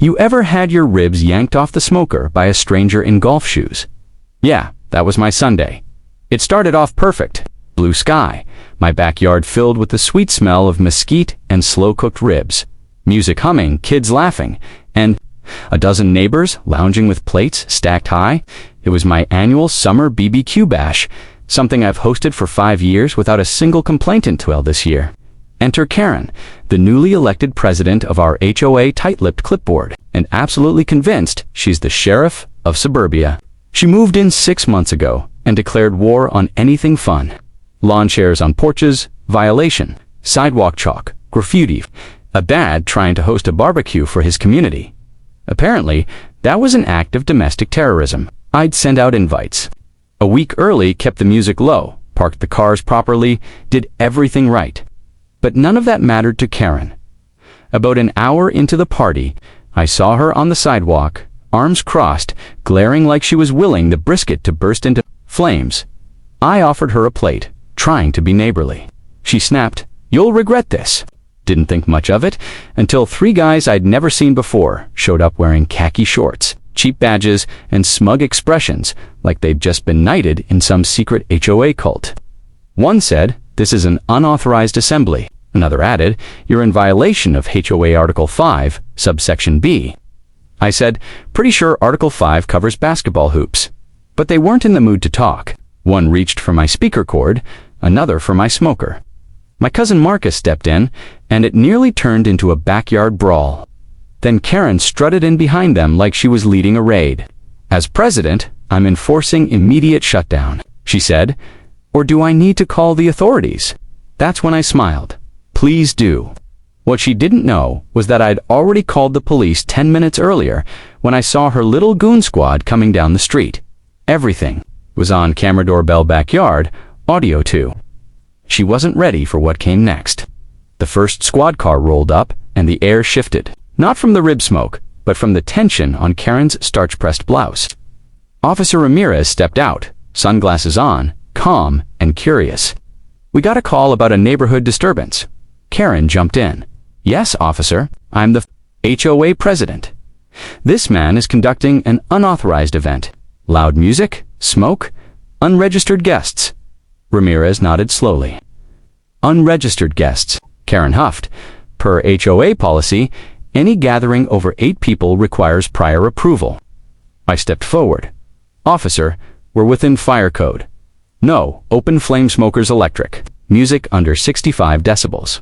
You ever had your ribs yanked off the smoker by a stranger in golf shoes? Yeah, that was my Sunday. It started off perfect. Blue sky, my backyard filled with the sweet smell of mesquite and slow-cooked ribs, music humming, kids laughing, and a dozen neighbors lounging with plates stacked high. It was my annual summer BBQ bash, something I've hosted for 5 years without a single complaint until this year. Enter Karen, the newly elected president of our HOA tight-lipped clipboard, and absolutely convinced she's the sheriff of suburbia. She moved in 6 months ago and declared war on anything fun. Lawn chairs on porches, violation, sidewalk chalk, graffiti, a dad trying to host a barbecue for his community. Apparently, that was an act of domestic terrorism. I'd send out invites. A week early, kept the music low, parked the cars properly, did everything right. But none of that mattered to Karen. About an hour into the party, I saw her on the sidewalk, arms crossed, glaring like she was willing the brisket to burst into flames. I offered her a plate, trying to be neighborly. She snapped, "You'll regret this." Didn't think much of it until 3 guys I'd never seen before showed up wearing khaki shorts, cheap badges, and smug expressions like they'd just been knighted in some secret HOA cult. One said, "This is an unauthorized assembly." Another added, "You're in violation of HOA Article 5, subsection B." I said, "Pretty sure Article 5 covers basketball hoops." But they weren't in the mood to talk. One reached for my speaker cord, another for my smoker. My cousin Marcus stepped in, and it nearly turned into a backyard brawl. Then Karen strutted in behind them like she was leading a raid. "As president, I'm enforcing immediate shutdown," she said. "Or do I need to call the authorities?" That's when I smiled. "Please do." What she didn't know was that I'd already called the police 10 minutes earlier when I saw her little goon squad coming down the street. Everything was on camera, doorbell, backyard, audio too. She wasn't ready for what came next. The first squad car rolled up and the air shifted, not from the rib smoke, but from the tension on Karen's starch-pressed blouse. Officer Ramirez stepped out, sunglasses on, calm and curious. "We got a call about a neighborhood disturbance." Karen jumped in. "Yes, officer, I'm the HOA president. This man is conducting an unauthorized event. Loud music, smoke, unregistered guests." Ramirez nodded slowly. "Unregistered guests," Karen huffed. "Per HOA policy, any gathering over 8 people requires prior approval." I stepped forward. "Officer, we're within fire code. No open flame smokers electric. Music under 65 decibels.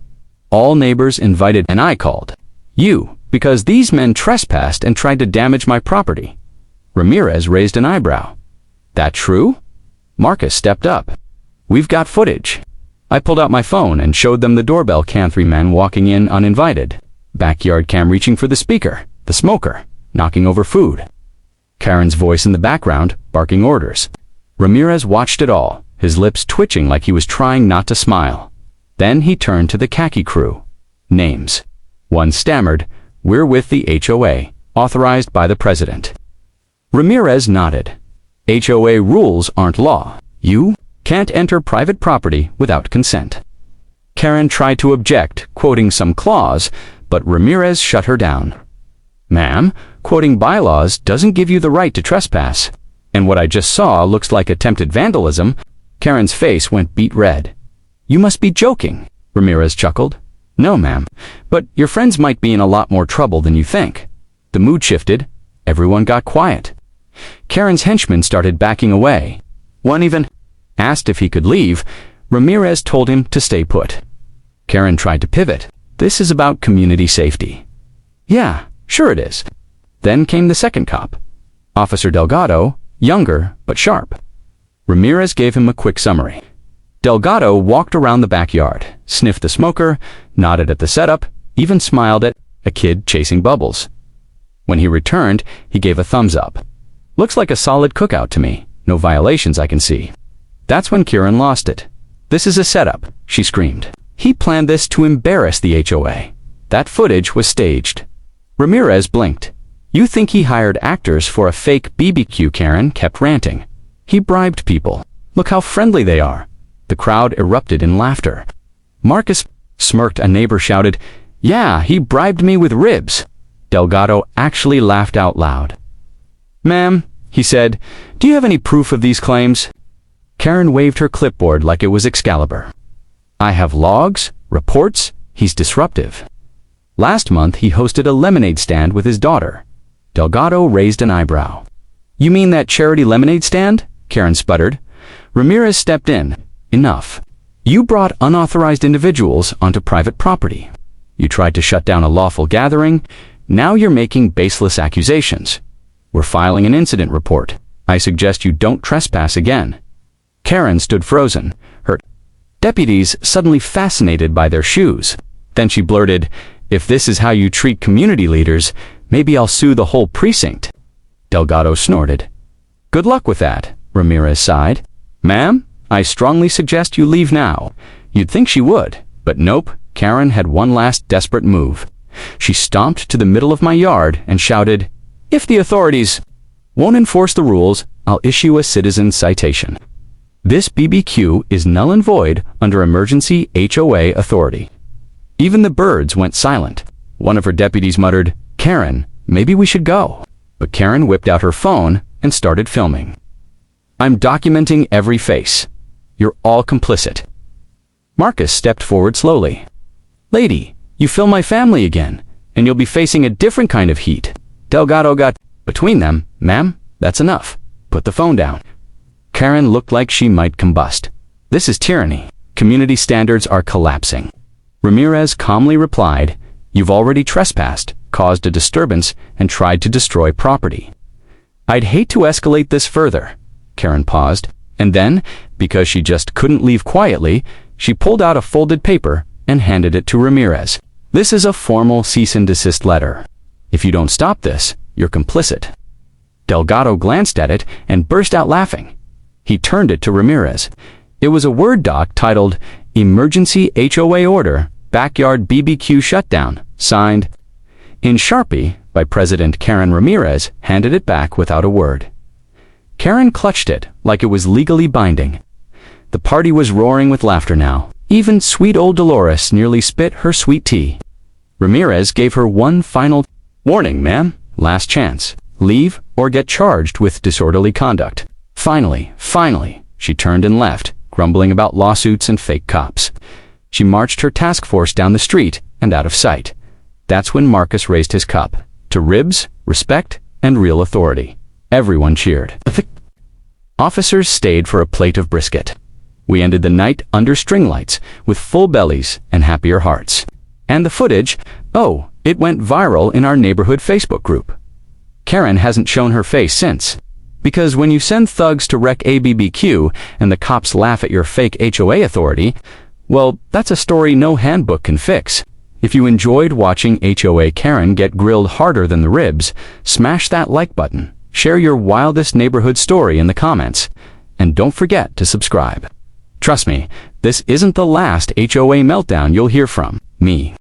All neighbors invited, and I called you because these men trespassed and tried to damage my property." Ramirez raised an eyebrow. "That true?" Marcus stepped up. "We've got footage." I pulled out my phone and showed them the doorbell cam, 3 men walking in uninvited. Backyard cam reaching for the speaker, the smoker, knocking over food. Karen's voice in the background, barking orders. Ramirez watched it all, his lips twitching like he was trying not to smile. Then he turned to the khaki crew. Names. One stammered, "We're with the HOA, authorized by the president." Ramirez nodded. "HOA rules aren't law. You can't enter private property without consent." Karen tried to object, quoting some clause, but Ramirez shut her down. "Ma'am, quoting bylaws doesn't give you the right to trespass. And what I just saw looks like attempted vandalism." Karen's face went beet red. "You must be joking," Ramirez chuckled. "No, ma'am, but your friends might be in a lot more trouble than you think." The mood shifted. Everyone got quiet. Karen's henchmen started backing away. One even asked if he could leave. Ramirez told him to stay put. Karen tried to pivot. "This is about community safety." "Yeah, sure it is." Then came the second cop. Officer Delgado, younger but sharp. Ramirez gave him a quick summary. Delgado walked around the backyard, sniffed the smoker, nodded at the setup, even smiled at a kid chasing bubbles. When he returned, he gave a thumbs up. "Looks like a solid cookout to me. No violations I can see." That's when Karen lost it. "This is a setup," she screamed. "He planned this to embarrass the HOA. That footage was staged." Ramirez blinked. "You think he hired actors for a fake BBQ?" Karen kept ranting. "He bribed people. Look how friendly they are." The crowd erupted in laughter. Marcus smirked. A neighbor shouted, "Yeah, he bribed me with ribs." Delgado actually laughed out loud. "Ma'am," he said, "do you have any proof of these claims?" Karen waved her clipboard like it was Excalibur. "I have logs, reports, he's disruptive." Last month he hosted a lemonade stand with his daughter. Delgado raised an eyebrow. "You mean that charity lemonade stand?" Karen sputtered. Ramirez stepped in. "Enough. You brought unauthorized individuals onto private property. You tried to shut down a lawful gathering. Now you're making baseless accusations. We're filing an incident report. I suggest you don't trespass again." Karen stood frozen, her deputies suddenly fascinated by their shoes. Then she blurted, "If this is how you treat community leaders, maybe I'll sue the whole precinct." Delgado snorted. "Good luck with that," Ramirez sighed. "Ma'am, I strongly suggest you leave now." You'd think she would, but nope, Karen had one last desperate move. She stomped to the middle of my yard and shouted, "If the authorities won't enforce the rules, I'll issue a citizen citation. This BBQ is null and void under emergency HOA authority." Even the birds went silent. One of her deputies muttered, "Karen, maybe we should go." But Karen whipped out her phone and started filming. "I'm documenting every face. You're all complicit." Marcus stepped forward slowly. "Lady, you film my family again, and you'll be facing a different kind of heat." Delgado got between them. "Ma'am, that's enough. Put the phone down." Karen looked like she might combust. "This is tyranny. Community standards are collapsing." Ramirez calmly replied, "You've already trespassed, caused a disturbance, and tried to destroy property." "I'd hate to escalate this further." Karen paused, and then, because she just couldn't leave quietly, she pulled out a folded paper and handed it to Ramirez. "This is a formal cease and desist letter. If you don't stop this, you're complicit." Delgado glanced at it and burst out laughing. He turned it to Ramirez. It was a Word doc titled Emergency HOA Order, Backyard BBQ Shutdown, signed in Sharpie by President Karen. Ramirez handed it back without a word. Karen clutched it like it was legally binding. The party was roaring with laughter now. Even sweet old Dolores nearly spit her sweet tea. Ramirez gave her one final warning, "Ma'am, last chance. Leave or get charged with disorderly conduct." Finally, she turned and left, grumbling about lawsuits and fake cops. She marched her task force down the street and out of sight. That's when Marcus raised his cup to ribs, respect, and real authority. Everyone cheered. Officers stayed for a plate of brisket. We ended the night under string lights with full bellies and happier hearts. And the footage, oh, it went viral in our neighborhood Facebook group. Karen hasn't shown her face since. Because when you send thugs to wreck a BBQ and the cops laugh at your fake HOA authority, well, that's a story no handbook can fix. If you enjoyed watching HOA Karen get grilled harder than the ribs, smash that like button, share your wildest neighborhood story in the comments, and don't forget to subscribe. Trust me, this isn't the last HOA meltdown you'll hear from me.